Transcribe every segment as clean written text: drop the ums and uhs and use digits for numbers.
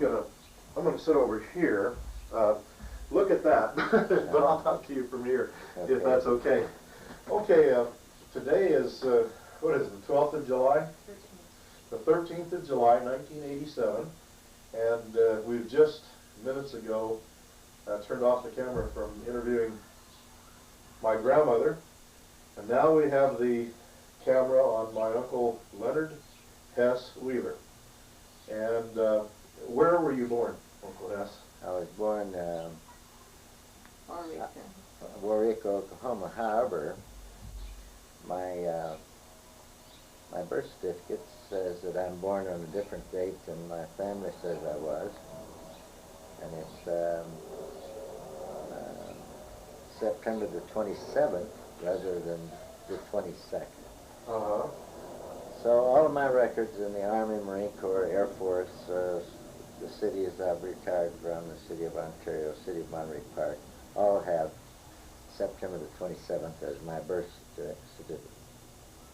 I'm gonna sit over here. Look at that, but I'll talk to you from here, Okay. if that's okay. Okay, today is, what is it, the 12th of July? 13th. The 13th of July, 1987, and we've just minutes ago turned off the camera from interviewing my grandmother, and now we have the camera on my uncle Leonard Hess Wheeler. And where were you born, Uncle Hess? I was born Waurika, Oklahoma. However, my birth certificate says that I'm born on a different date than my family says I was, and it's September the 27th rather than the 22nd. Uh-huh. So all of my records in the Army, Marine Corps, Air Force, the cities I've retired from, the city of Ontario, city of Monterey Park, all have September the 27th as my birth certificate,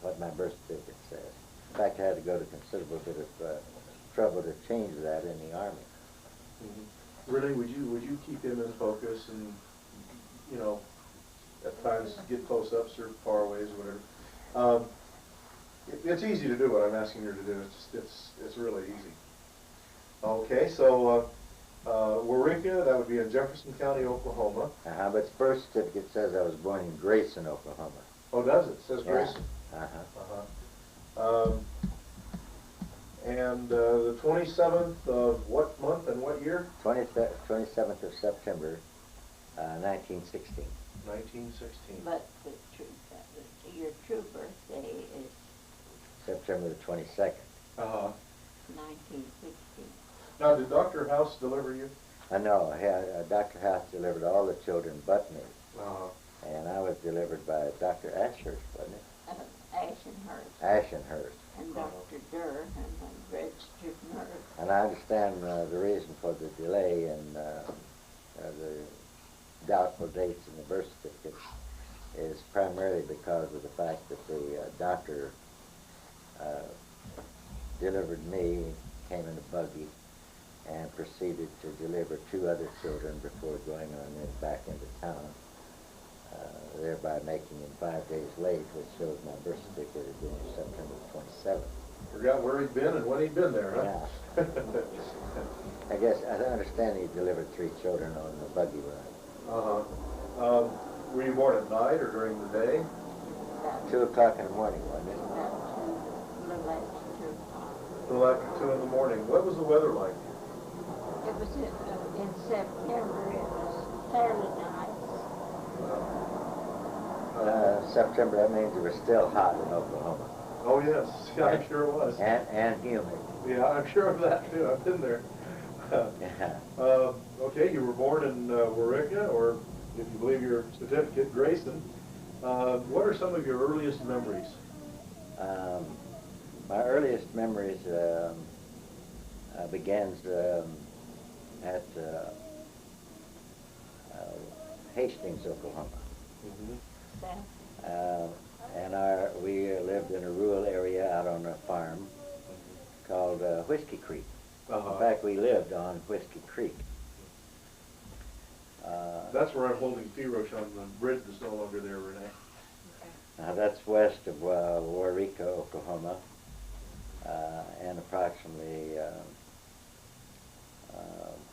what my birth certificate says. In fact, I had to go to considerable bit of trouble to change that in the Army. Mm-hmm. Renee, would you keep him in focus and, you know, at times get close-ups or far aways or whatever? It's easy to do what I'm asking her to do. It's really easy. Okay, so Waurika, that would be in Jefferson County, Oklahoma. But birth certificate says I was born in Grayson, Oklahoma. Oh, does it? It says Yeah. Grayson. And the 27th of what month and what year? 27th of September, 1916. 1916. But your true birthday is September the 22nd. 1916. Now, did Dr. House deliver you? No, Dr. House delivered all the children but me. Uh-huh. And I was delivered by Dr. Ashurst, wasn't it? Ashenhurst. Ashenhurst. And Dr. Durr and a registered nurse. And I understand the reason for the delay and the doubtful dates in the birth certificate is primarily because of the fact that the doctor delivered me, came in a buggy, and proceeded to deliver 2 other children before going on in back into town, thereby making him 5 days late, which shows my birth certificate is being September 27th. Forgot where he'd been and when he'd been there, huh? Yeah. I guess, I understand he delivered 3 children on the buggy ride. Uh-huh. Were you born at night or during the day? 2 o'clock in the morning, wasn't it? A little after 2 o'clock. A little after 2 in the morning. What was the weather like? It was in September. It was fairly nice. September, that means it was still hot in Oklahoma. Oh, yes. Yeah, I'm sure it was. And humid. Yeah, I'm sure of that, too. I've been there. Okay, you were born in Waurika, or if you believe your certificate, Grayson. What are some of your earliest memories? My earliest memories begins at Hastings, Oklahoma. Mm-hmm. And we lived in a rural area out on a farm called Whiskey Creek. Uh-huh. In fact, we lived on Whiskey Creek. That's where I'm holding Pirosh on the bridge that's no longer there, Renee. That's west of Waurika, Oklahoma, and approximately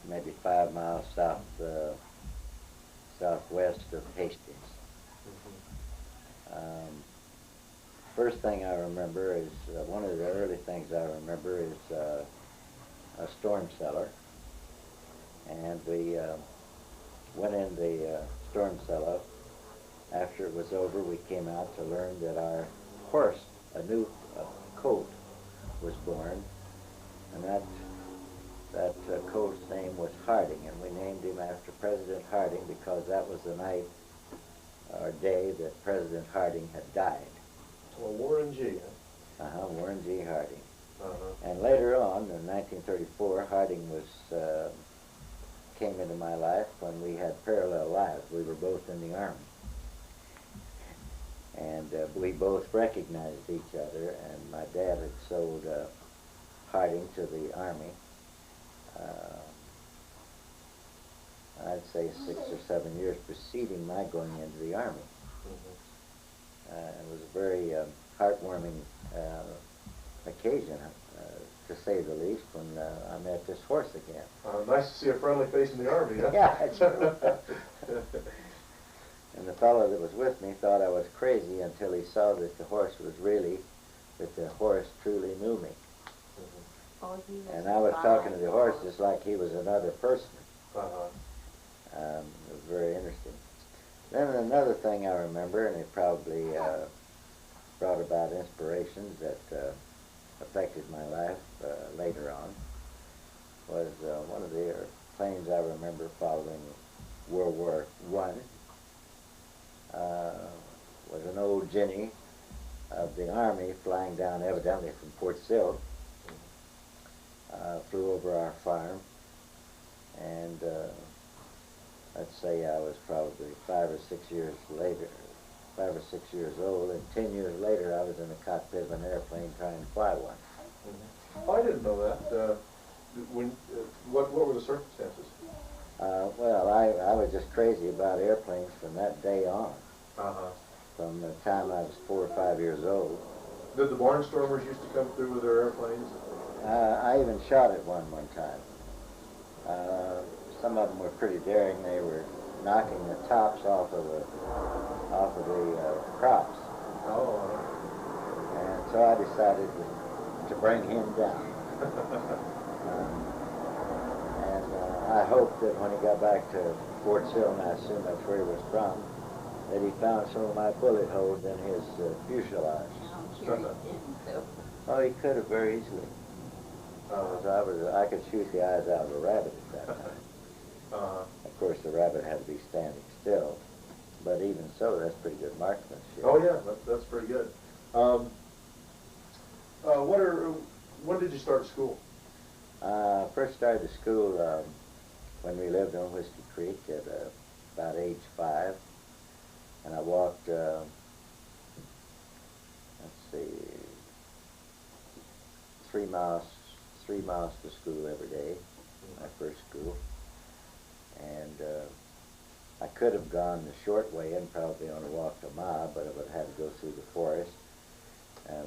maybe 5 miles southwest of Hastings. First thing I remember is, one of the early things I remember is a storm cellar. And we went in the storm cellar. After it was over, we came out to learn that our horse, a new colt, was born. And that colt's name was Harding, and we named him after President Harding because that was the night or day that President Harding had died. Well, Warren G. Warren G. Harding. Uh-huh. And later on, in 1934, Harding came into my life when we had parallel lives. We were both in the Army. And we both recognized each other, and my dad had sold Harding to the Army say 6 or 7 years preceding my going into the Army. It was a very heartwarming occasion, to say the least, when I met this horse again. Nice to see a friendly face in the Army, huh? Yeah, it's true. And the fellow that was with me thought I was crazy until he saw that the horse truly knew me. Oh, he was And I was talking to the horse just like he was another person. It was very interesting. Then another thing I remember, and it probably brought about inspirations that affected my life later on, was one of the planes I remember following World War I. Was an old Jenny of the Army flying down evidently from Fort Sill. Flew over our farm, and let's say I was probably 5 or 6 years old, and 10 years later I was in the cockpit of an airplane trying to fly one. Oh, I didn't know that. What were the circumstances? Well, I was just crazy about airplanes from that day on. From the time I was 4 or 5 years old. Did the barnstormers used to come through with their airplanes? I even shot at one time. Some of them were pretty daring. They were knocking the tops off of the crops. Oh. And so I decided to bring him down. I hoped that when he got back to Fort Sill, and I assume that's where he was from, that he found some of my bullet holes in his fuselage. I'm sure he didn't, though. Oh, he could have very easily. I could shoot the eyes out of a rabbit at that time. Of course, the rabbit had to be standing still, but even so, that's pretty good marksmanship. Oh yeah, that's pretty good. When did you start school? First started to school when we lived on Whiskey Creek at about age 5, and I walked, let's see, 3 miles to school every day, my first school. And I could have gone the short way and probably only walked a mile, but I would have had to go through the forest.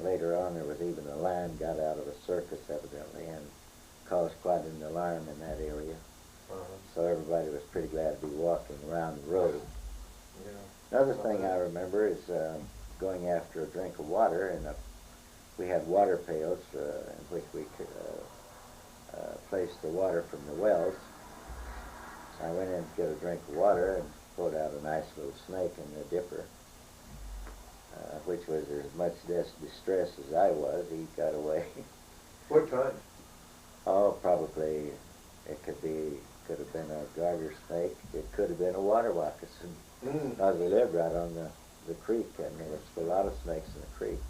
Later on, there was even a lion got out of a circus, evidently, and caused quite an alarm in that area. So everybody was pretty glad to be walking around the road. Another thing I remember is going after a drink of water, and we had water pails in which we could place the water from the wells. I went in to get a drink of water and pulled out a nice little snake in the dipper, which was as much distress as I was. He got away. What kind? Oh, probably it could have been a garter snake. It could have been a water moccasin. Because we lived right on the creek, and there was a lot of snakes in the creek.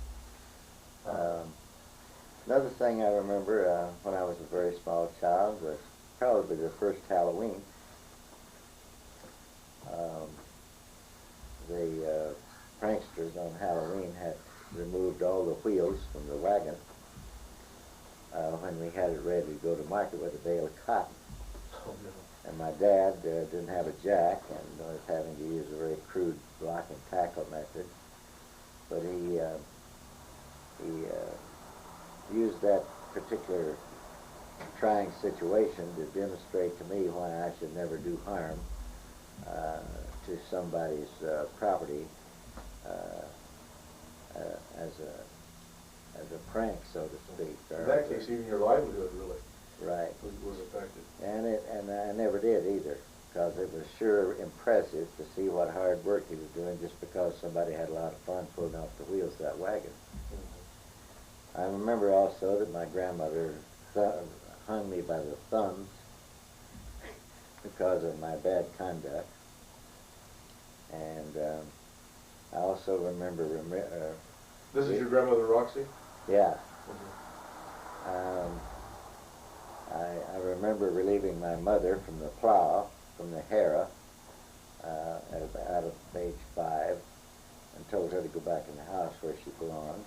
Another thing I remember when I was a very small child was probably the first Halloween. The pranksters on Halloween had removed all the wheels from the wagon when we had it ready to go to market with a bale of cotton. Oh, no. And my dad didn't have a jack and was having to use a very crude block and tackle method. But he used that particular trying situation to demonstrate to me why I should never do harm to somebody's property as a prank, so to speak. In that case, even your livelihood really was affected. And I never did either, because it was sure impressive to see what hard work he was doing just because somebody had a lot of fun pulling off the wheels of that wagon. I remember also that my grandmother hung me by the thumbs because of my bad conduct. And I also remember... This is your grandmother, Roxy? Yeah. I remember relieving my mother from the plow, from the harrow, out of age 5, and told her to go back in the house where she belonged.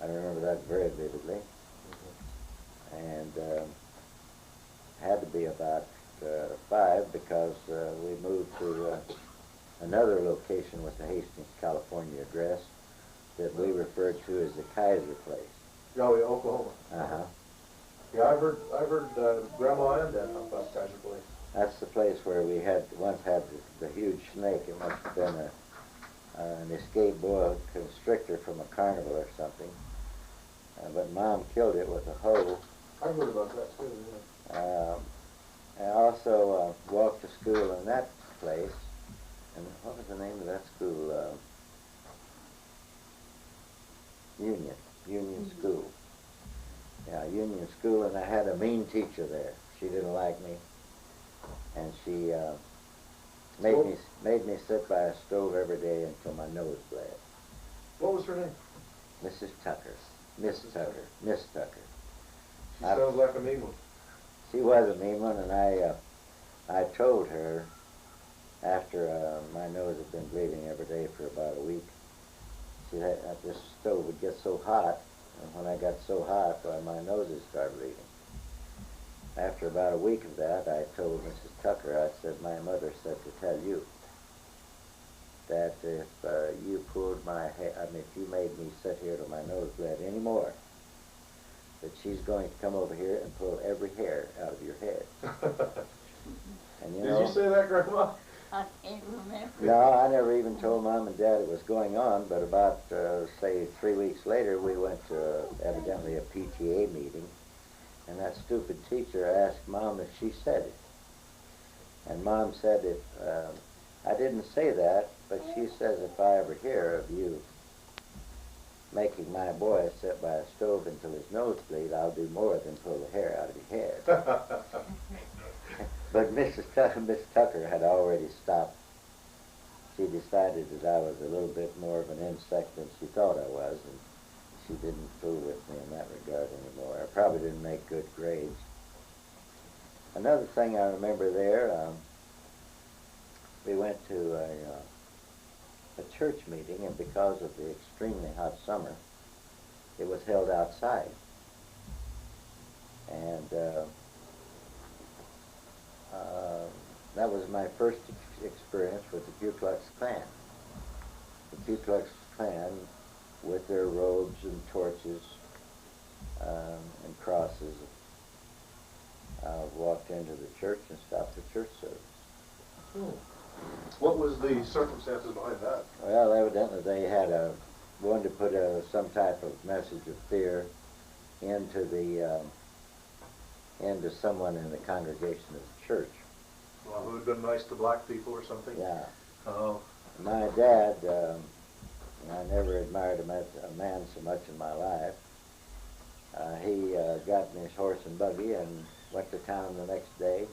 I remember that very vividly. And had to be about 1985 because we moved to another location with the Hastings, California address that we referred to as the Kaiser place. Oh, yeah, Oklahoma. Uh-huh. Yeah, I've heard Grandma and Dad talk about Kaiser Place. That's the place where we once had the huge snake. It must have been an escape boa constrictor from a carnival or something. But Mom killed it with a hoe. I heard about that too, yeah. I also walked to school in that place. And what was the name of that school? Union School. Yeah, Union School, and I had a mean teacher there. She didn't like me, and she made me sit by a stove every day until my nose bled. What was her name? Mrs. Tucker. Miss Tucker. Miss Tucker. She sounds like a mean one. She was a mean one, and I told her after my nose had been bleeding every day for about a week. She had, this stove would get so hot, and when I got so hot, my noses started bleeding. After about a week of that, I told Mrs. Tucker, I said, my mother said to tell you that if you pulled my hair, if you made me sit here till my nose bled anymore, that she's going to come over here and pull every hair out of your head. And Did you say that, Grandma? I can't remember. No, I never even told Mom and Dad it was going on, but about, say, 3 weeks later, we went to evidently a PTA meeting, and that stupid teacher asked Mom if she said it. And Mom said, I didn't say that, but she says if I ever hear of you making my boy sit by a stove until his nose bleed, I'll do more than pull the hair out of your head. But Miss Tucker had already stopped. She decided that I was a little bit more of an insect than she thought I was, and she didn't fool with me in that regard anymore. I probably didn't make good grades. Another thing I remember there, we went to a church meeting, and because of the extremely hot summer, it was held outside. And that was my first experience with the Ku Klux Klan. The Ku Klux Klan, with their robes and torches and crosses, walked into the church and stopped the church service. Hmm. What was the circumstances behind that? Well, evidently they had wanted to put some type of message of fear into someone in the congregation of the church. Well, who had been nice to black people or something? Yeah. Oh. My dad, I never admired a man so much in my life. He got in his horse and buggy and went to town the next day,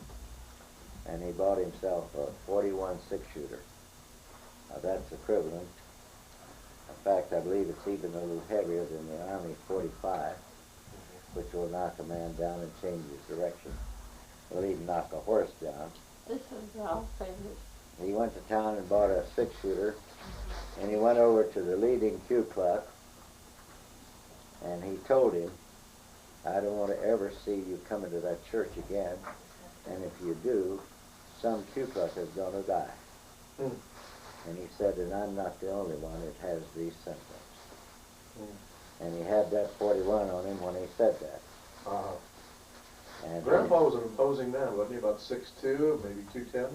and he bought himself a 41 six-shooter. Now that's equivalent. In fact, I believe it's even a little heavier than the Army 45, which will knock a man down and change his direction. Will even knock a horse down. This is our favorite. He went to town and bought a six-shooter, and he went over to the leading Ku Klux, and he told him, I don't want to ever see you come into that church again, and if you do, some Ku Klux is going to die. Hmm. And he said, and I'm not the only one that has these symptoms. Hmm. And he had that 41 on him when he said that. Uh-huh. And Grandpa was an imposing man, wasn't he? About 6'2", maybe 210?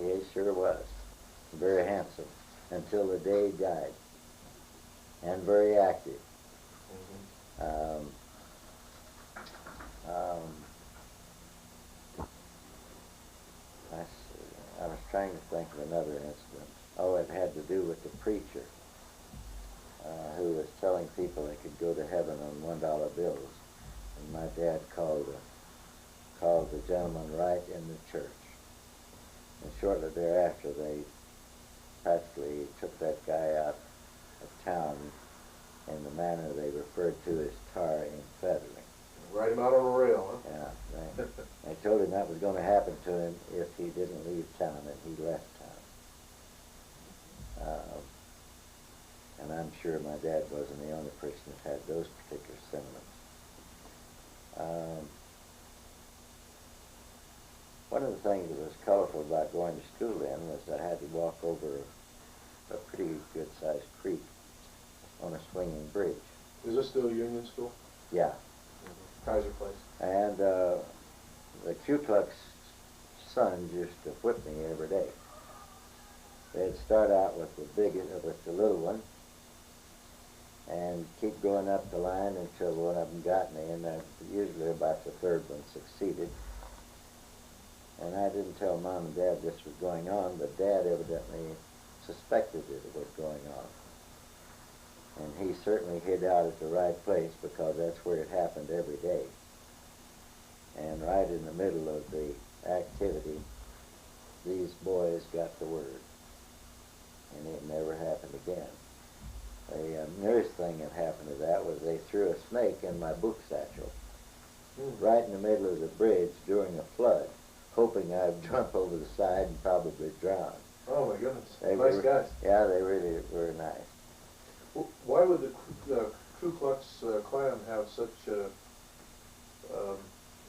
He sure was. Very handsome, until the day he died. And very active. Mm-hmm. I was trying to think of another incident. Oh, it had to do with the preacher who was telling people they could go to heaven on $1 bills. And my dad called the gentleman right in the church. And shortly thereafter, they practically took that guy out of town in the manner they referred to as tar and feathering. Ride him out on a rail, huh? Yeah, they told him that was going to happen to him if he didn't leave town, and he left town. And I'm sure my dad wasn't the only person that had those particular sentiments. One of the things that was colorful about going to school then was I had to walk over a pretty good-sized creek on a swinging bridge. Is this still Union School? Yeah. Kaiser Place. And the Ku Klux sons used to whip me every day. They'd start out with the little one, and keep going up the line until one of them got me, and usually about the third one succeeded. And I didn't tell Mom and Dad this was going on, but Dad evidently suspected that it was going on. And he certainly hid out at the right place because that's where it happened every day. And right in the middle of the activity, these boys got the word. And it never happened again. The nearest thing that happened to that was they threw a snake in my book satchel, right in the middle of the bridge during a flood, hoping I'd jump over the side and probably drown. Oh my goodness. They Nice were, guys. Yeah, they really were nice. Why would the Ku Klux Klan have such an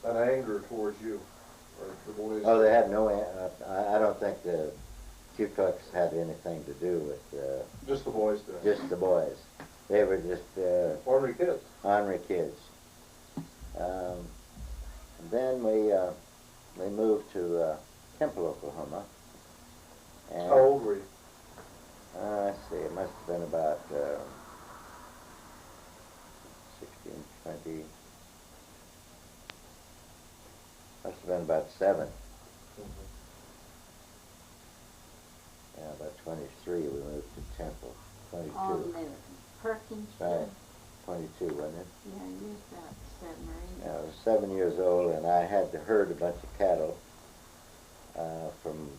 anger towards you, or the boys? Oh, they had no. I don't think the Ku Klux had anything to do with. Just the boys then? Just the boys. They were just ornery kids. ornery kids. Then we moved to Temple, Oklahoma. And, How old were you? let's see, it must have been about 16, 20. Must have been about 7. Yeah, about 23 we moved to Temple. 22. On the Perkins Right. Street. 22, wasn't it? Yeah, you was about 7 or 8. I was 7 years old, and I had to herd a bunch of cattle from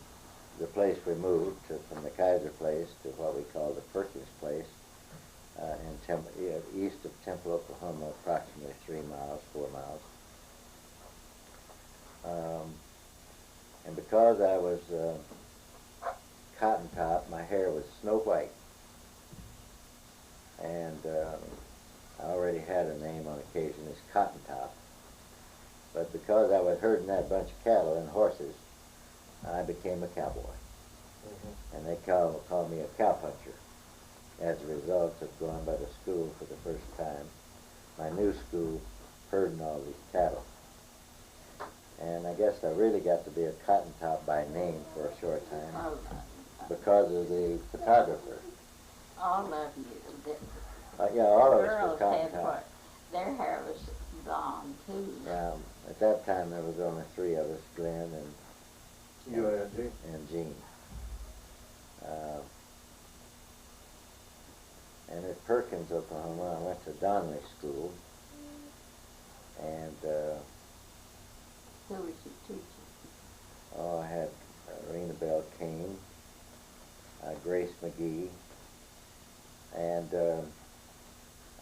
the place we moved from the Kaiser place to what we call the Perkins place east of Temple, Oklahoma, approximately 3 miles, 4 miles. And because I was cotton top, my hair was snow white. And I already had a name on occasion as Cotton Top. But because I was herding that bunch of cattle and horses, I became a cowboy. And they called me a cowpuncher as a result of going by the school for the first time. My new school, herding all these cattle. And I guess I really got to be a Cotton Top by name for a short time Oh, because of the photographer. all of you. Yeah, all of us Girls were Cotton had Top. what? Their hair was blonde too. At that time there was only 3 of us, Glenn You and Jean. and Jean. And at Perkins, Oklahoma, I went to Donley School, and Who was your teacher? I had Rena Bell King, Grace McGee, and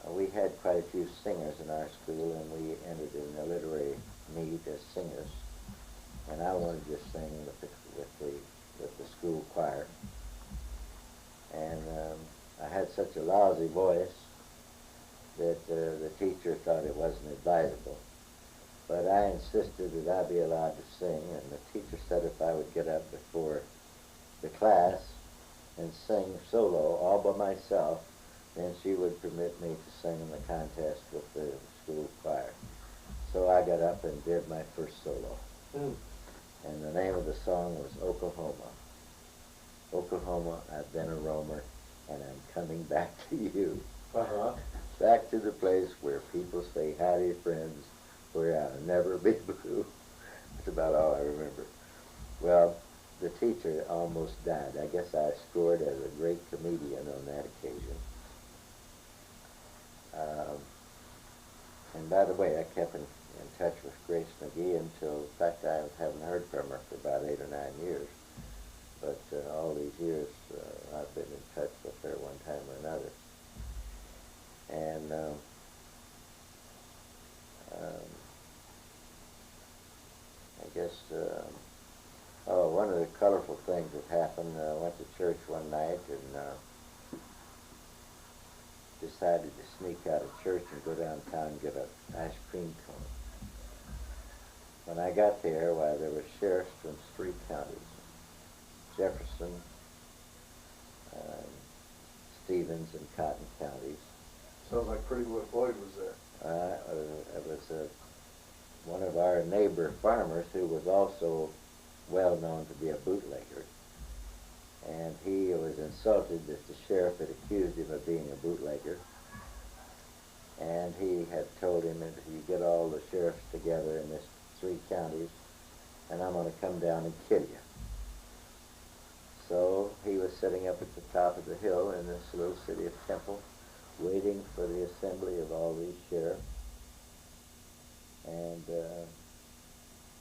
we had quite a few singers in our school, and we entered in a literary meet as singers. And I wanted to sing with the school choir. And I had such a lousy voice that the teacher thought it wasn't advisable. But I insisted that I be allowed to sing, and the teacher said if I would get up before the class and sing solo all by myself, then she would permit me to sing in the contest with the school choir. So I got up and did my first solo. And the name of the song was Oklahoma. Oklahoma, I've been a roamer, and I'm coming back to you. Back to the place where people say howdy friends, where I'll never be blue. That's about all I remember. Well, the teacher almost died. I guess I scored as a great comedian on that occasion. And by the way, I kept in touch with Grace McGee until, in fact, I haven't heard from her for about 8 or 9 years. But all these years, I've been in touch with her one time or another. And I guess, one of the colorful things that happened, I went to church one night and decided to sneak out of church and go downtown and get an ice cream cone. when I got there, why, there were sheriffs from 3 counties: Jefferson, um, Stevens, and Cotton counties. Sounds like Pretty Boy Floyd was there. It was one of our neighbor farmers who was also well known to be a bootlegger. And he was insulted that the sheriff had accused him of being a bootlegger. And he had told him that you get all the sheriffs together in this 3 counties, and I'm going to come down and kill you. So he was sitting up at the top of the hill in this little city of Temple, waiting for the assembly of all these sheriffs. And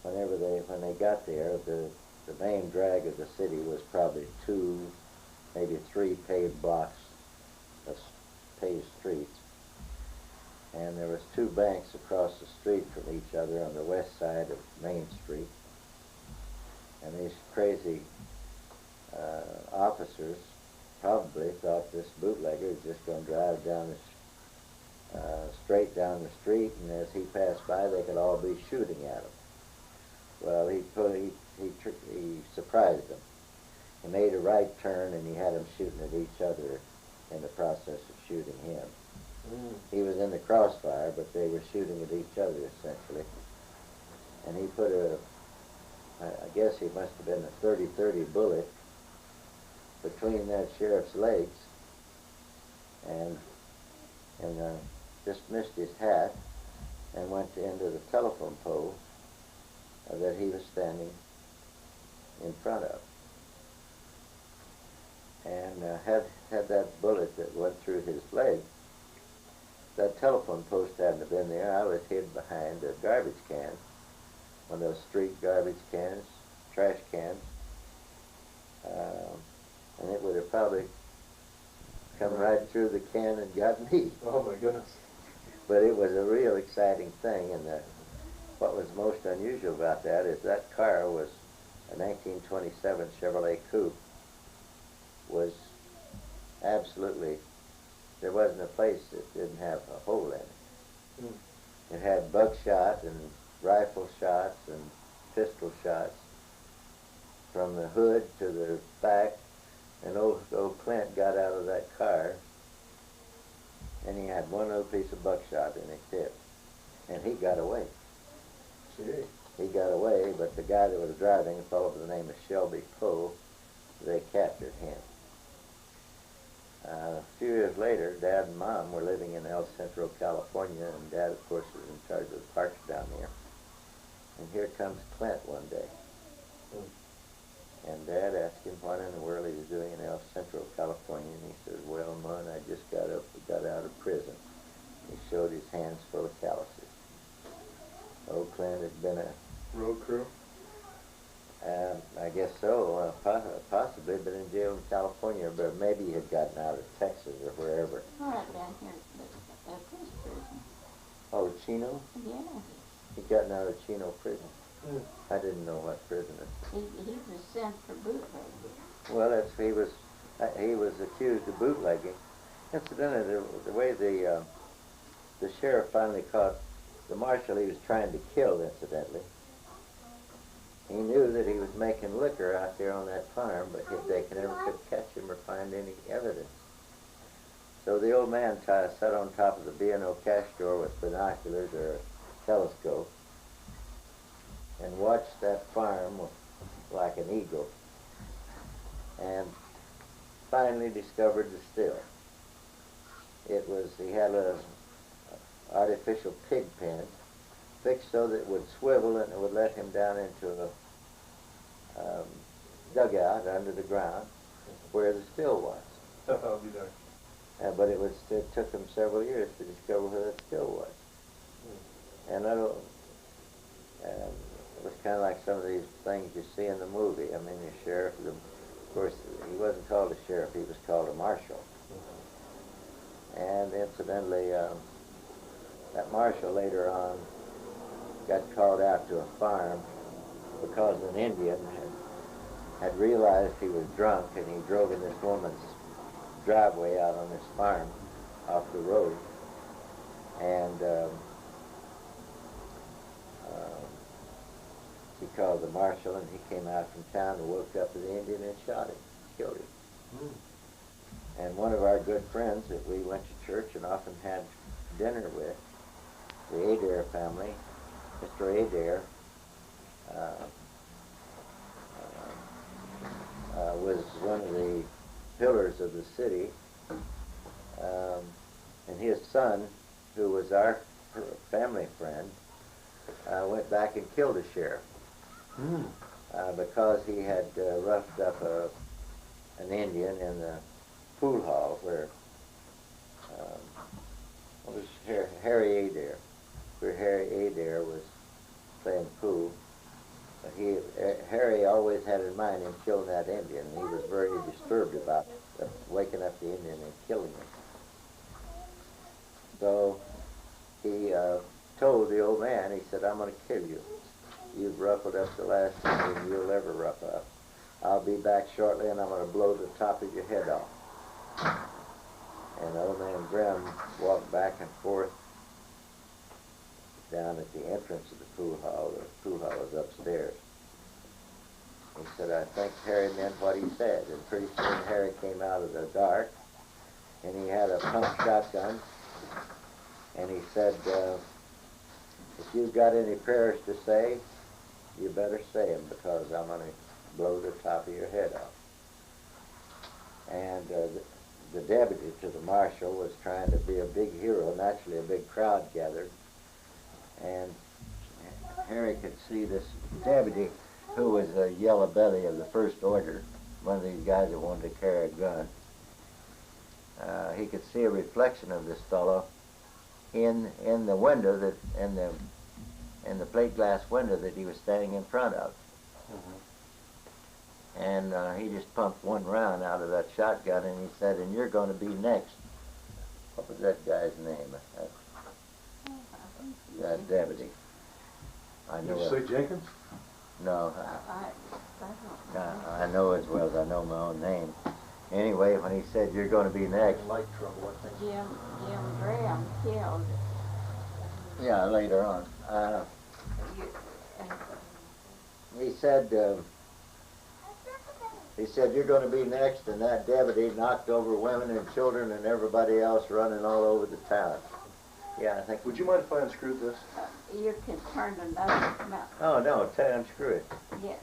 when they got there, the main drag of the city was probably 2, maybe 3 paved blocks of paved streets. And there was 2 banks across the street from each other on the west side of Main Street. And these crazy officers probably thought this bootlegger was just going to drive down straight down the street, and as he passed by, they could all be shooting at him. Well, he surprised them. He made a right turn, and he had them shooting at each other in the process of shooting him. He was in the crossfire, but they were shooting at each other, essentially. And he put I guess he must have been a 30-30 bullet between that sheriff's legs, and just missed his hat and went into the telephone pole that he was standing in front of. And had that bullet that went through his leg, that telephone post hadn't have been there, I was hid behind a garbage can, one of those street garbage cans, trash cans, and it would have probably come right through the can and got me. Oh my goodness. But it was a real exciting thing, and what was most unusual about that is that car was a 1927 Chevrolet Coupe. Was absolutely, there wasn't a place that didn't have a hole in it. It had buckshot and rifle shots and pistol shots from the hood to the back, and old Clint got out of that car, and he had one little piece of buckshot in his hip, and he got away. Gee. He got away, but the guy that was driving, a fellow by the name of Shelby Poe, they captured him. A few years later, Dad and Mom were living in El Centro, California, and Dad, of course, was in charge of the parks down there. And here comes Clint one day. And Dad asked him what in the world he was doing in El Centro, California, and he said, "Well, Mon, I just got out of prison." He showed his hands full of calluses. Old Clint had been a road crew? I guess so, possibly been in jail in California, but maybe he had gotten out of Texas or wherever. Right down here at this prison. Oh, Chino? Yeah. He gotten out of Chino prison. I didn't know what prison it was. He was sent for bootlegging. Well, he was accused of bootlegging. Incidentally, the way the sheriff finally caught the marshal he was trying to kill, incidentally, he knew that he was making liquor out there on that farm, but they never could catch him or find any evidence. So the old man sat on top of the B&O cash drawer with binoculars or a telescope and watched that farm like an eagle, and finally discovered the still. He had a artificial pig pen fixed so that it would swivel and it would let him down into a dugout under the ground where the still was. I'll be there. But it took him several years to discover where that still was. And it was kind of like some of these things you see in the movie. I mean, the sheriff, of course, he wasn't called a sheriff, he was called a marshal. And incidentally, that marshal later on got called out to a farm because an Indian had realized he was drunk, and he drove in this woman's driveway out on this farm off the road. And he called the marshal, and he came out from town and woke up the Indian and shot him, killed him. And one of our good friends that we went to church and often had dinner with, the Adair family, Mr. Adair, was one of the pillars of the city, and his son, who was our family friend, went back and killed a sheriff because he had roughed up an Indian in the pool hall where it was Harry Adair, where Harry Adair was playing pool. But Harry always had in mind him killing that Indian, and he was very disturbed about waking up the Indian and killing him. So he told the old man, he said, "I'm going to kill you. You've ruffled up the last Indian you'll ever rough up. I'll be back shortly, and I'm going to blow the top of your head off." And old man Grimm walked back and forth down at the entrance of the pool hall. The pool hall was upstairs. He said, "I think Harry meant what he said." And pretty soon Harry came out of the dark, and he had a pump shotgun. And he said, "If you've got any prayers to say, you better say them, because I'm going to blow the top of your head off." And the deputy to the marshal was trying to be a big hero. Naturally, a big crowd gathered. And Harry could see this deputy, who was a yellow belly of the First Order, one of these guys that wanted to carry a gun. He could see a reflection of this fellow in the window that in the plate glass window that he was standing in front of. And he just pumped one round out of that shotgun, and he said, "And you're going to be next." What was that guy's name? That deputy. I know. Did you say Jenkins? No. I don't I know as well as I know my own name. Anyway, when he said, "You're going to be next," Light trouble, I think. Jim Graham killed. yeah, later on, You, he said, "You're going to be next," and that deputy knocked over women and children and everybody else running all over the town. Yeah, I think. Would you mind if I unscrewed this? you can turn another mouth. Oh no, unscrew it. Yeah.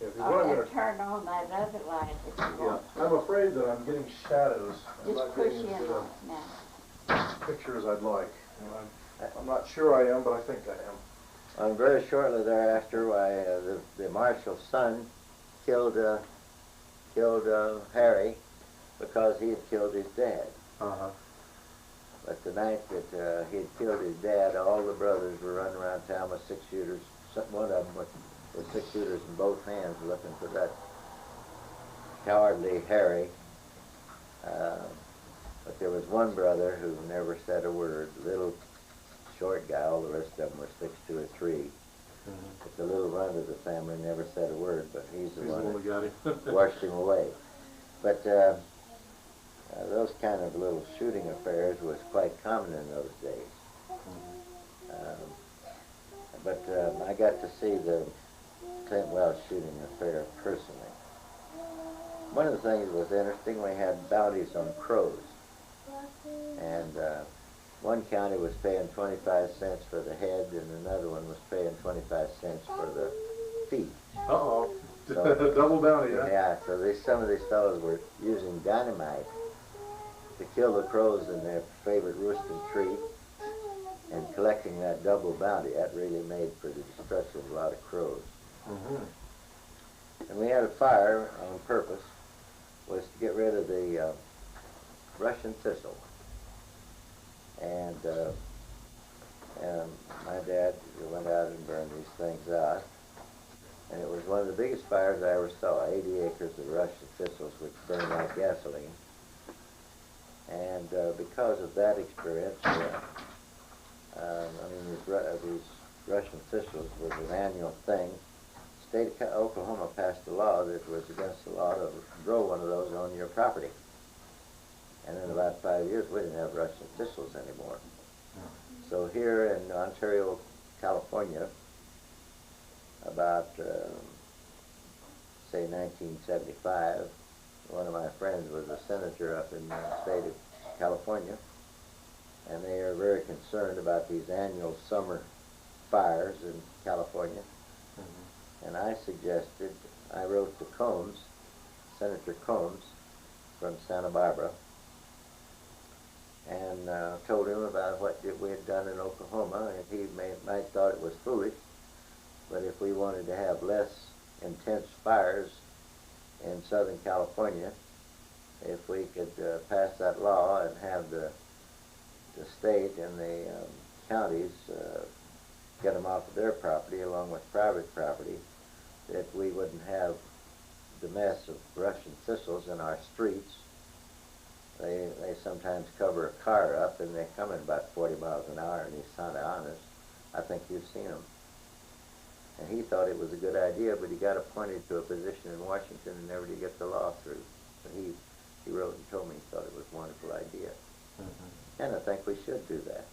Yeah, 'cause what I'm Or gonna, turn on that other light if you yeah, want. I'm afraid that I'm getting shadows. I'm Just not push getting in as good on it now. a picture as I'd like. And I'm not sure I am, but I think I am. And very shortly thereafter, the marshal's son killed Harry because he had killed his dad. But the night that he had killed his dad, all the brothers were running around town with six-shooters. One of them with six-shooters in both hands looking for that cowardly Harry. But there was one brother who never said a word, little short guy. All the rest of them were 6'2" or 3". But the little runt of the family never said a word, but he's the one that got him. that washed him away. But those kind of little shooting affairs was quite common in those days. But I got to see the Clint Welch shooting affair personally. One of the things that was interesting, we had bounties on crows. And one county was paying 25 cents for the head, and another one was paying 25 cents for the feet. Uh-oh. So, double bounty, huh? yeah, so some of these fellows were using dynamite to kill the crows in their favorite roosting tree, and collecting that double bounty. That really made for the destruction of a lot of crows. And we had a fire on purpose, was to get rid of the Russian thistle. And my dad went out and burned these things out. And it was one of the biggest fires I ever saw, 80 acres of Russian thistles which burned like gasoline. And because of that experience, these Russian thistles was an annual thing. The state of Oklahoma passed a law that it was against the law to grow one of those on your property. And in about 5 years, we didn't have Russian thistles anymore. So here in Ontario, California, about, say, 1975, one of my friends was a senator up in the state of California, and they are very concerned about these annual summer fires in California. And I wrote to Combs, Senator Combs from Santa Barbara, and told him about what we had done in Oklahoma, and he might thought it was foolish, but if we wanted to have less intense fires in Southern California, if we could pass that law and have the state and the counties get them off of their property along with private property, that we wouldn't have the mess of brush and thistles in our streets. They sometimes cover a car up and they come at about 40 miles an hour in these Santa Anas. I think you've seen them. And he thought it was a good idea, but he got appointed to a position in Washington and never did get the law through. So he wrote and told me he thought it was a wonderful idea. And I think we should do that.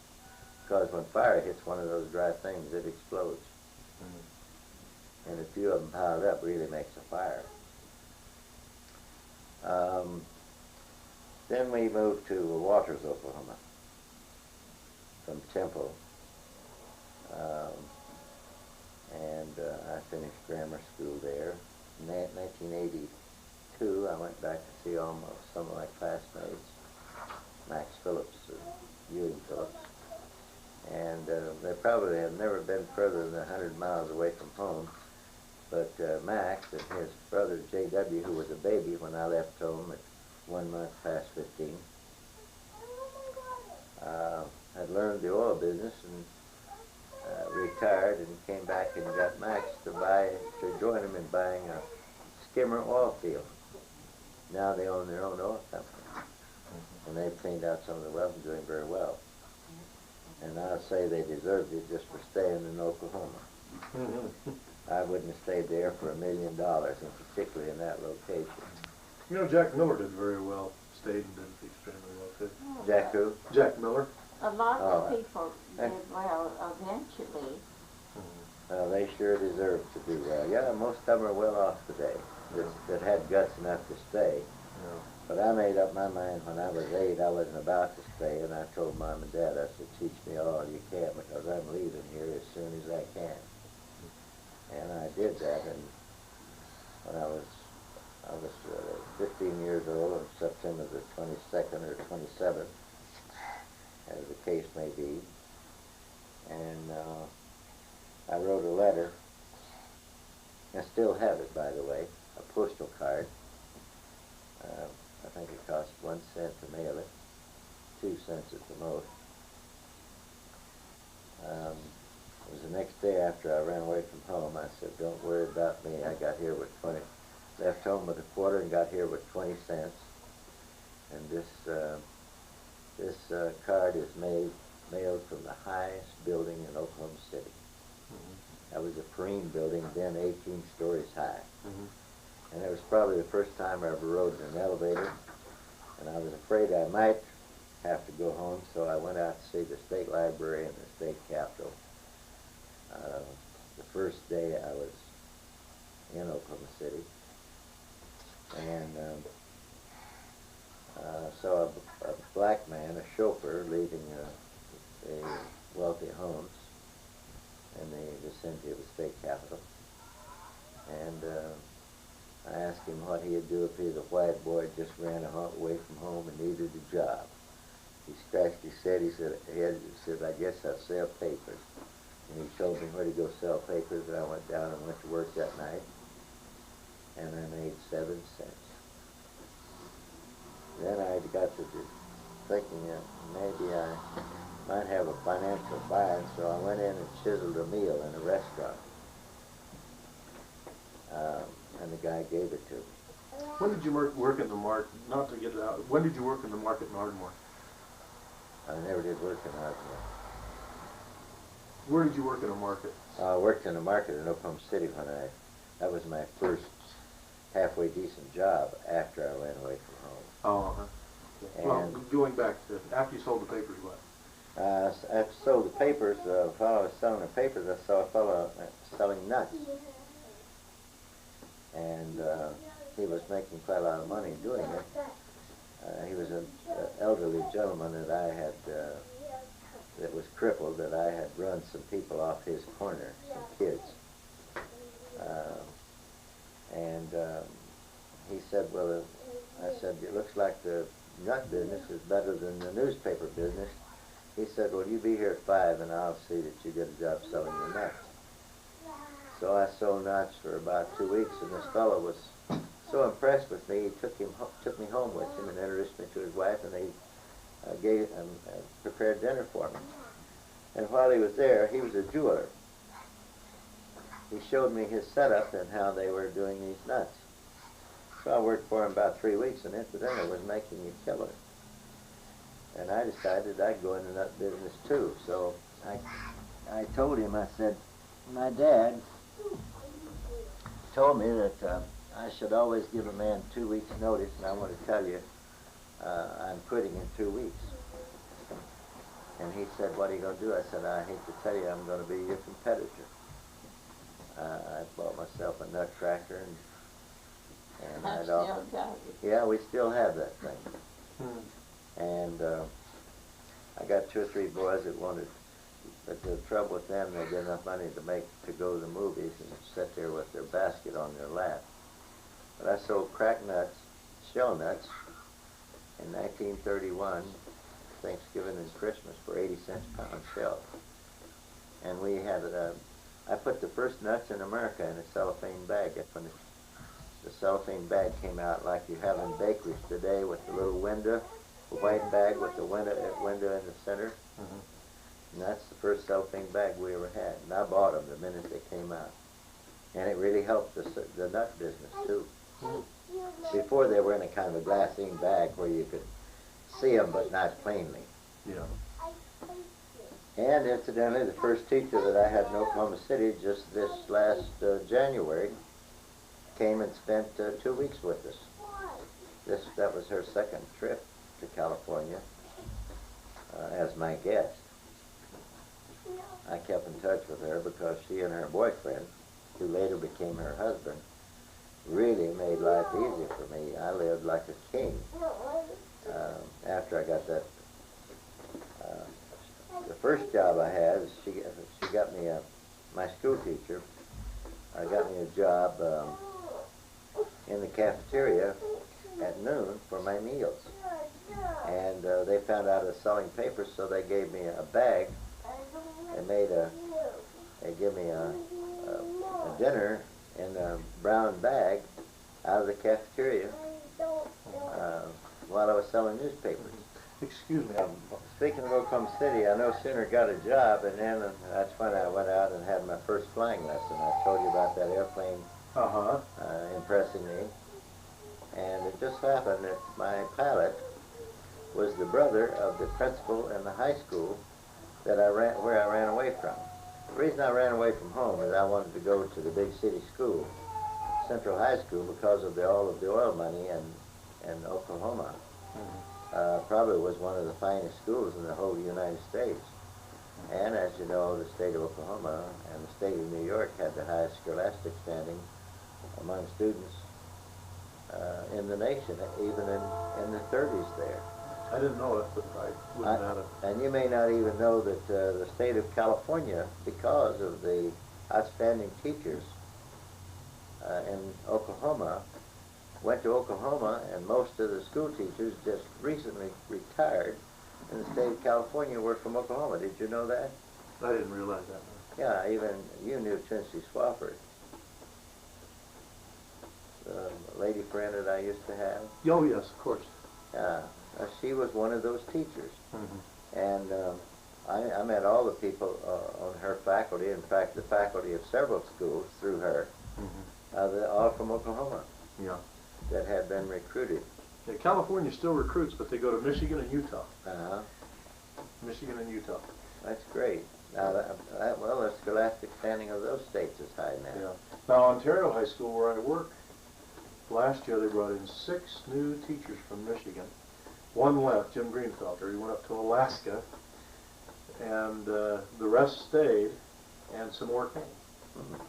Because when fire hits one of those dry things, it explodes. And a few of them piled up really makes a fire. Then we moved to Waters, Oklahoma, from Temple. And I finished grammar school there. In 1982, I went back to see some of my classmates, Max Phillips and Ewing Phillips. And they probably have never been further than 100 miles away from home. But Max and his brother J.W., who was a baby when I left home at 1 month past 15, had learned the oil business and retired and came back and got Max to join him in buying a skimmer oil field. Now they own their own oil company. And they've cleaned out some of the wells and doing very well. And I'll say they deserved it just for staying in Oklahoma. I wouldn't have stayed there for $1 million, and particularly in that location. You know, Jack Miller did very well, stayed and did extremely well too. Jack who? Jack Miller. A lot of people did well eventually. Well, they sure deserve to do well. Yeah, most of them are well off today that had guts enough to stay. Yeah. But I made up my mind when I was 8 I wasn't about to stay, and I told Mom and Dad, I said, teach me all you can because I'm leaving here as soon as I can. And I did that, and when I was 15 years old on September the 22nd or 27th, as the case may be, and I wrote a letter. I still have it, by the way, a postal card. I think it cost 1 cent to mail it, 2 cents at the most. It was the next day after I ran away from home. I said, don't worry about me. I got here with left home with a quarter and got here with 20 cents. And this card is mailed from the highest building in Oklahoma City. That was a Perrine building, then 18 stories high. And it was probably the first time I ever rode in an elevator, and I was afraid I might have to go home, so I went out to see the state library and the state capitol. The first day I was in Oklahoma City, and saw a black man, a chauffeur, leaving a wealthy homes in the vicinity of the state capitol, and I asked him what he'd do if he was a white boy just ran away from home and needed a job. He scratched his head. He said, I guess I'll sell papers. And he told me where to go sell papers, and I went down and went to work that night, and I made 7 cents. Then I got to thinking that maybe I might have a financial bias, so I went in and chiseled a meal in a restaurant. And the guy gave it to me. When did you work in the market? Not to get it out. When did you work in the market in Ardmore? I never did work in Ardmore. Where did you work in a market? I worked in a market in Oklahoma City that was my first halfway decent job after I ran away from home. Oh, well, going back to after you sold the papers, what? I sold the papers. While I was selling the papers, I saw a fellow selling nuts. And he was making quite a lot of money doing it. He was an elderly gentleman that I had, that was crippled, that I had run some people off his corner, some kids. He said, well, I said, it looks like the nut business is better than the newspaper business. He said, well, you be here at 5 and I'll see that you get a job selling the nuts. So I sold nuts for about 2 weeks, and this fellow was so impressed with me, he took me home with him and introduced me to his wife, and they prepared dinner for me. And while he was there, he was a jeweler. He showed me his setup and how they were doing these nuts. So I worked for him about 3 weeks, and incidentally was making a killer. And I decided I'd go into nut business too. So I told him, I said, my dad told me that I should always give a man 2 weeks notice, and I want to tell you I'm quitting in 2 weeks. And he said, what are you going to do? I said, I hate to tell you, I'm going to be your competitor. I bought myself a nut tracker, and I'd often, yeah, we still have that thing. And I got 2 or 3 boys that wanted, but the trouble with them, they get enough money to go to the movies and sit there with their basket on their lap. But I sold crack nuts, shell nuts, in 1931, Thanksgiving and Christmas, for 80 cents a pound shell. And we had, I put the first nuts in America in a cellophane bag. That's when the cellophane bag came out like you have in bakeries today, with the little window, the white bag with the window in the center. And that's the first cellophane bag we ever had. And I bought them the minute they came out. And it really helped the nut business too. Before, they were in a kind of a glassine bag where you could see them but not plainly. Yeah. And incidentally, the first teacher that I had in Oklahoma City just this last January came and spent 2 weeks with us. That was her second trip to California as my guest. I kept in touch with her because she and her boyfriend, who later became her husband, really made life easy for me. I lived like a king after I got that. The first job I had, she got me my school teacher. I got me a job in the cafeteria at noon for my meals. And they found out I was selling papers, so they gave me a bag. They gave me a dinner in a brown bag out of the cafeteria while I was selling newspapers. Excuse me. Speaking of Oklahoma City, I no sooner got a job, and then that's when I went out and had my first flying lesson. I told you about that airplane impressing me. And it just happened that my pilot was the brother of the principal in the high school that where I ran away from. The reason I ran away from home is I wanted to go to the big city school, Central High School, because of all of the oil money in Oklahoma. Probably was one of the finest schools in the whole United States. And as you know, the state of Oklahoma and the state of New York had the highest scholastic standing among students in the nation, even in the 30s there. I didn't know it, but I wouldn't have it. And you may not even know that the state of California, because of the outstanding teachers in Oklahoma, went to Oklahoma, and most of the school teachers just recently retired in the state of California were from Oklahoma. Did you know that? I didn't realize that. Yeah, even you knew Tennessee Swafford, the lady friend that I used to have. Oh, yes, of course. She was one of those teachers. And I met all the people on her faculty, in fact, the faculty of several schools through her, they're all from Oklahoma. Yeah. That had been recruited. Yeah, California still recruits, but they go to Michigan and Utah. Michigan and Utah. That's great. Now, well, the scholastic standing of those states is high now. Yeah. Now, Ontario High School, where I work, last year they brought in 6 new teachers from Michigan. One left, Jim Greenfelter. He went up to Alaska, and the rest stayed, and some more came. Mhm.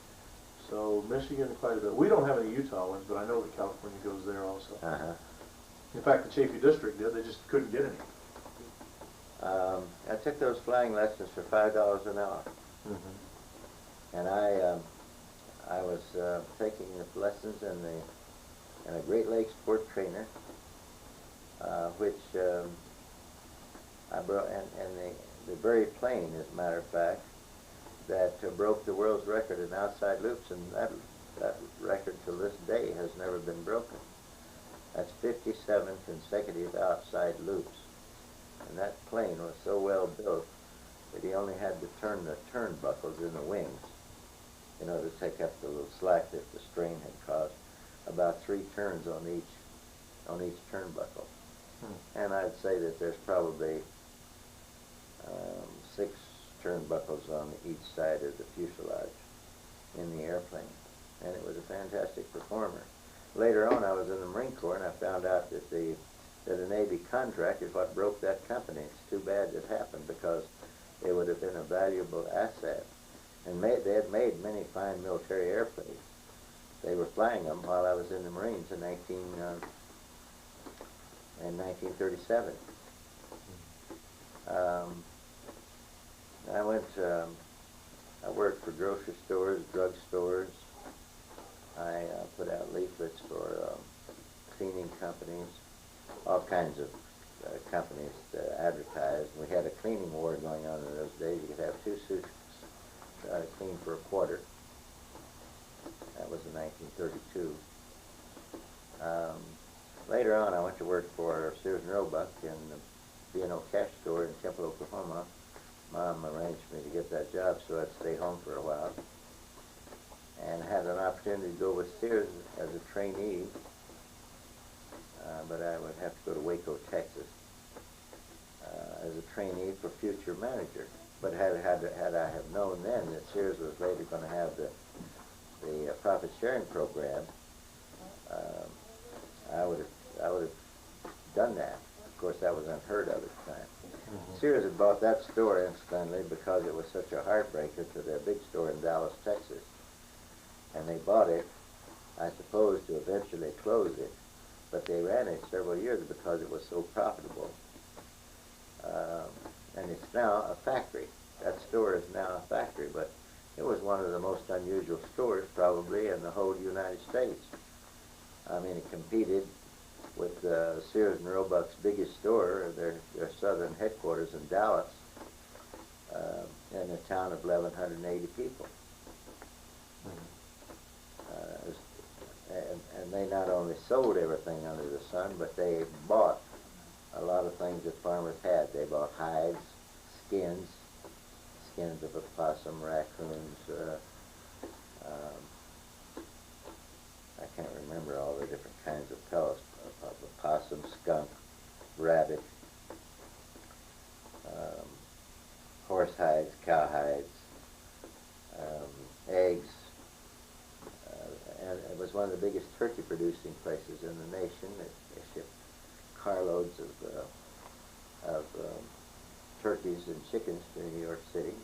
So Michigan quite a bit. We don't have any Utah ones, but I know that California goes there also. Uh-huh. In fact, the Chaffee District did. They just couldn't get any. I took those flying lessons for $5 an hour, and I was taking the lessons in a Great Lakes sport trainer, which I brought, and the very plane, as a matter of fact, that broke the world's record in outside loops, and that record to this day has never been broken. That's 57 consecutive outside loops. And that plane was so well built that he only had to turn the turnbuckles in the wings, you know, to take up the little slack that the strain had caused. About 3 turns on each turnbuckle. And I'd say that there's probably 6 turnbuckles on each side of the fuselage in the airplane. And it was a fantastic performer. Later on, I was in the Marine Corps, and I found out that a Navy contract is what broke that company. It's too bad it happened, because it would have been a valuable asset. And they had made many fine military airplanes. They were flying them while I was in the Marines in 1937. I worked for grocery stores, drug stores. I put out leaflets for cleaning companies, all kinds of companies to advertise. We had a cleaning war going on in those days. You could have 2 suits cleaned for a quarter. That was in 1932. Later on, I went to work for Sears and Roebuck in the B&O Cash Store in Temple, Oklahoma. Mom arranged me to get that job, so I'd stay home for a while. And had an opportunity to go with Sears as a trainee, but I would have to go to Waco, Texas, as a trainee for future manager. But had I have known then that Sears was later going to have the profit sharing program, I would have done that. Of course, that was unheard of at the time. Sears had bought that store, incidentally, because it was such a heartbreaker to their big store in Dallas, Texas. And they bought it, I suppose, to eventually close it. But they ran it several years because it was so profitable. And it's now a factory. That store is now a factory, but it was one of the most unusual stores probably in the whole United States. I mean, it competed with Sears and Roebuck's biggest store, their southern headquarters in Dallas, in a town of 1,180 people. And they not only sold everything under the sun, but they bought a lot of things that farmers had. They bought hides, skins of opossum, raccoons. I can't remember all the different kinds of pellets, of opossum, skunk, rabbit, horse hides, cow hides, eggs. And it was one of the biggest turkey producing places in the nation. They shipped carloads of turkeys and chickens to New York City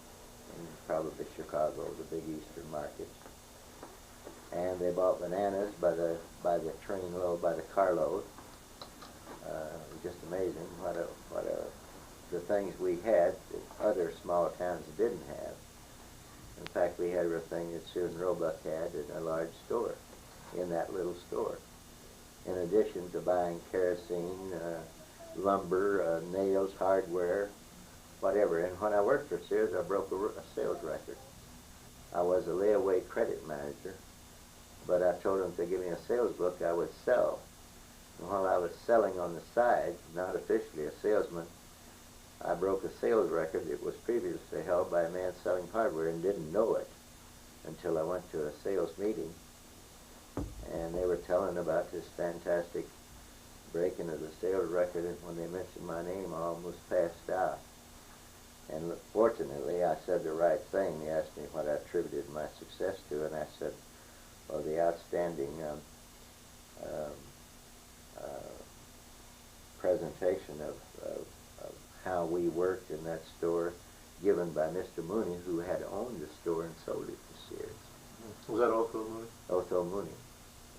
and probably Chicago, the big eastern markets. And they bought bananas by the train load, by the carload. It was just amazing what the things we had that other small towns didn't have. In fact, we had everything that Sears and Roebuck had in a large store, in that little store. In addition to buying kerosene, lumber, nails, hardware, whatever. And when I worked for Sears, I broke a sales record. I was a layaway credit manager, but I told them if they give me a sales book, I would sell. And while I was selling on the side, not officially a salesman, I broke a sales record that was previously held by a man selling hardware and didn't know it until I went to a sales meeting. And they were telling about this fantastic breaking of the sales record, and when they mentioned my name, I almost passed out. And fortunately, I said the right thing. They asked me what I attributed my success to, and I said, well, the outstanding presentation of how we worked in that store given by Mr. Mooney, who had owned the store and sold it to Sears. Was that Otho Mooney? Otho Mooney.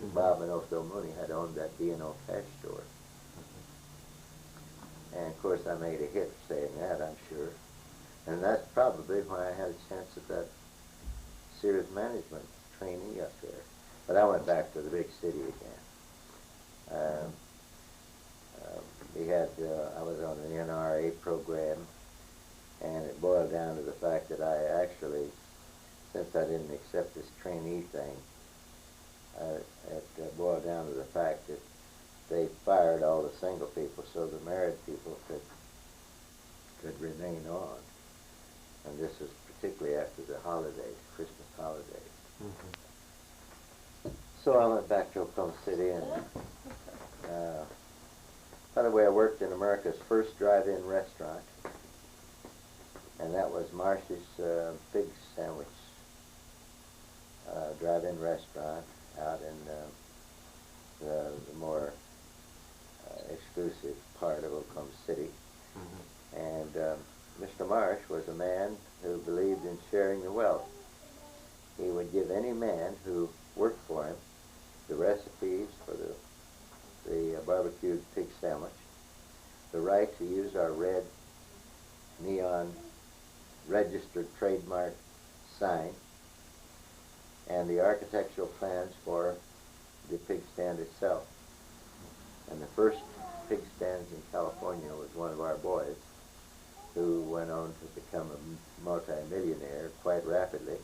And Bob and Otho Mooney had owned that B&O cash store. And of course I made a hit saying that, I'm sure. And that's probably why I had a chance at that Sears management trainee up there. But I went back to the big city again. I was on an NRA program, and it boiled down to the fact that I actually, since I didn't accept this trainee thing, it boiled down to the fact that they fired all the single people so the married people could remain on. And this was particularly after the holidays, Christmas holidays. So I went back to Oklahoma City, and by the way, I worked in America's first drive-in restaurant, and that was Marsh's Pig Sandwich drive-in restaurant out in the more exclusive part of Oklahoma City. And Mr. Marsh was a man who believed in sharing the wealth. He would give any man who worked for him the recipes for the barbecued pig sandwich, the right to use our red neon registered trademark sign, and the architectural plans for the pig stand itself. And the first pig stands in California was one of our boys, who went on to become a multi-millionaire quite rapidly.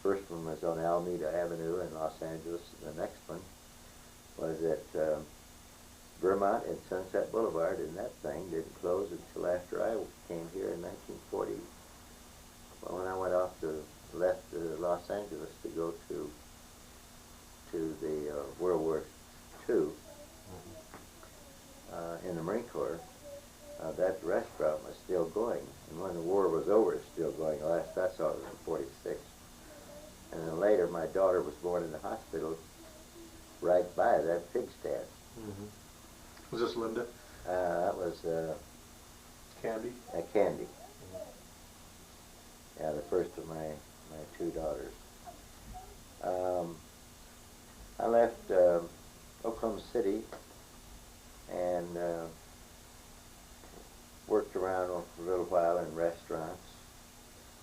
First one was on Alameda Avenue in Los Angeles. The next one was at Vermont and Sunset Boulevard, and that thing didn't close until after I came here in 1940. Well, when I went off to left Los Angeles to go to the World War II in the Marine Corps, that restaurant was still going, and when the war was over, it's still going. Last I saw it was in '46. And then later, my daughter was born in the hospital right by that pig stand. Was this Linda? That was Candy? Candy. Yeah, the first of my two daughters. I left Oklahoma City and worked around for a little while in restaurants,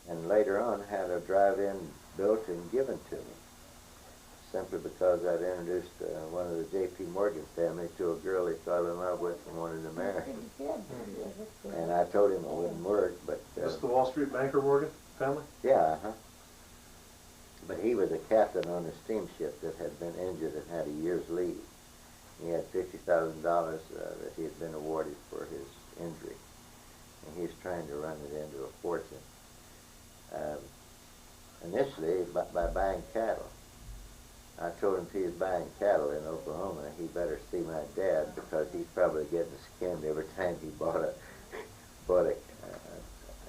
and later on had a drive-in built and given to me, simply because I'd introduced one of the J.P. Morgan family to a girl he fell in love with and wanted to marry. And I told him it wouldn't work, but... This the Wall Street banker Morgan family? Yeah, But he was a captain on a steamship that had been injured and had a year's leave. He had $50,000 that he had been awarded for his injury, and he was trying to run it into a fortune. Initially, by buying cattle. I told him if he was buying cattle in Oklahoma, he better see my dad, because he's probably getting skinned every time he bought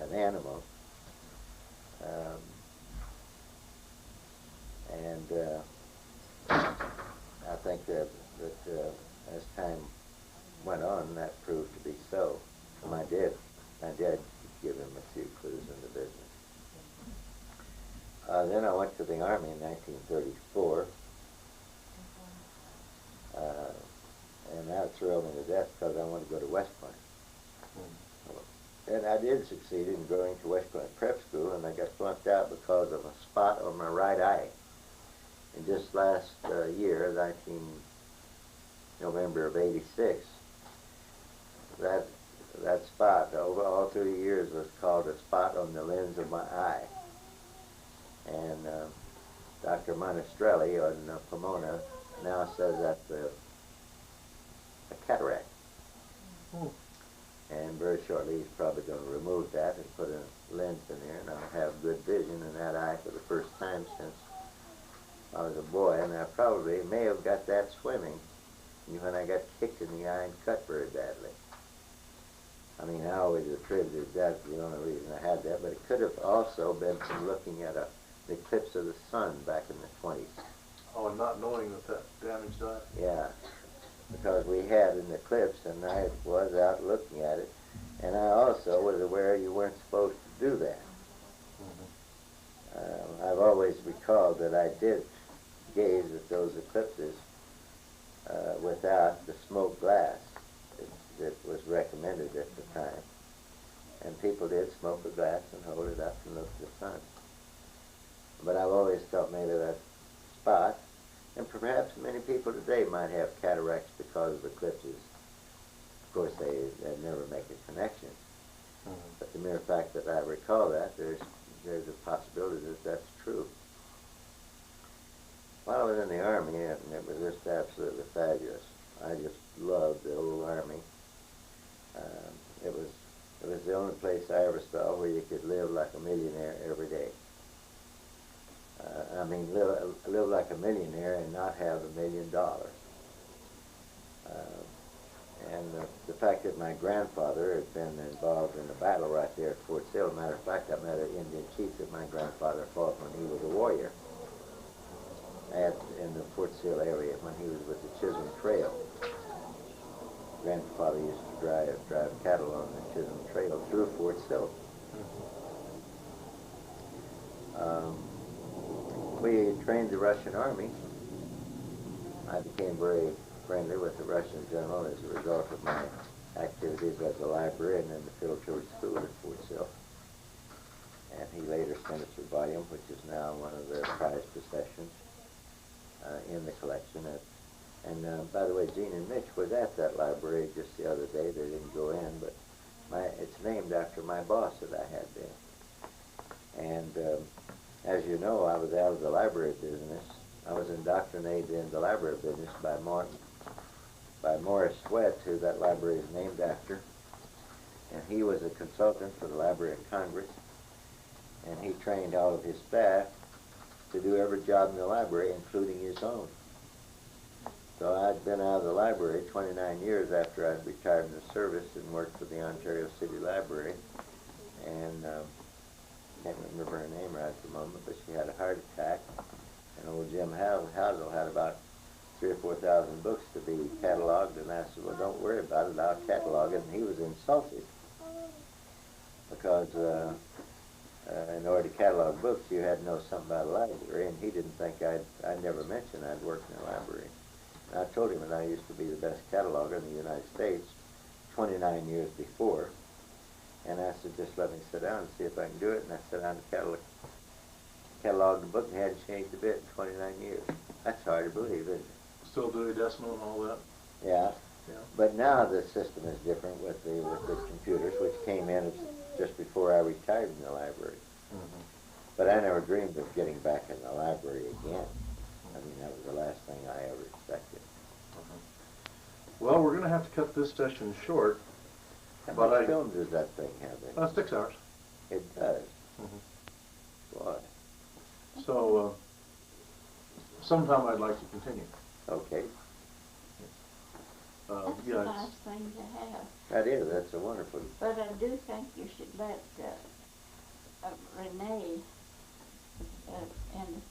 an animal. I think that as time went on, that proved to be so. My dad could give him a few clues in the business. Then I went to the Army in 1934, and that thrilled me to death because I wanted to go to West Point. And I did succeed in going to West Point Prep School, and I got flunked out because of a spot on my right eye. And just last year, November of '86, that spot, over all through the years, was called a spot on the lens of my eye. And Dr. Monastrelli in Pomona now says that's a cataract. And very shortly he's probably going to remove that and put a lens in there, and I'll have good vision in that eye for the first time since I was a boy. And I probably may have got that swimming when I got kicked in the eye and cut very badly. I mean, I always attributed that to the only reason I had that, but it could have also been from looking at the eclipse of the sun back in the 20s. Oh, and not knowing that damaged eye? Yeah, because we had an eclipse, and I was out looking at it, And I also was aware you weren't supposed to do that. I've always recalled that I did gaze at those eclipses without the smoke glass that was recommended at the time. And people did smoke a glass and hold it up and look at the sun. But I've always thought maybe that spot, and perhaps many people today might have cataracts because of eclipses. Of course, they never make a connection. But the mere fact that I recall that, there's a possibility that that's true. While I was in the Army, and it was just absolutely fabulous. I just loved the old Army. It was the only place I ever saw where you could live like a millionaire every day. I mean, live like a millionaire and not have $1 million. And the fact that my grandfather had been involved in a battle right there at Fort Sill. Matter of fact, I met an Indian chief that my grandfather fought when he was a warrior in the Fort Sill area when he was with the Chisholm Trail. Grandfather used to drive cattle on the Chisholm Trail through Fort Sill. We trained the Russian Army. I became very friendly with the Russian general as a result of my activities as a librarian in the Phil George School at Fort Sill. And he later sent us a volume, which is now one of the prized possessions in the collection. And by the way, Gene and Mitch was at that library just the other day. They didn't go in, but it's named after my boss that I had there. And as you know, I was out of the library business. I was indoctrinated in the library business by Morris Sweat, who that library is named after. And he was a consultant for the Library of Congress. And he trained all of his staff to do every job in the library, including his own. So I'd been out of the library 29 years after I'd retired from the service and worked for the Ontario City Library. And can't remember her name right at the moment, but she had a heart attack. And old Jim Housel had about 3,000 or 4,000 books to be cataloged, and I said, well, don't worry about it, I'll catalog it. And he was insulted because in order to catalog books, you had to know something about a library, and he didn't think I never mentioned I'd worked in a library. And I told him that I used to be the best cataloger in the United States 29 years before. And I said, just let me sit down and see if I can do it. And I sat down and cataloged the book, and hadn't changed a bit in 29 years. That's hard to believe, isn't it? Still Dewey Decimal and all that? Yeah. Yeah. But now the system is different with the computers, which came in just before I retired from the library. But I never dreamed of getting back in the library again. I mean, that was the last thing I ever expected. Well, we're going to have to cut this session short. How much film does that thing have in it? 6 hours. It does. Boy. So, sometime I'd like to continue. Okay. That's yeah, a nice thing to have. That is. That's a wonderful. But I do think you should let Renee and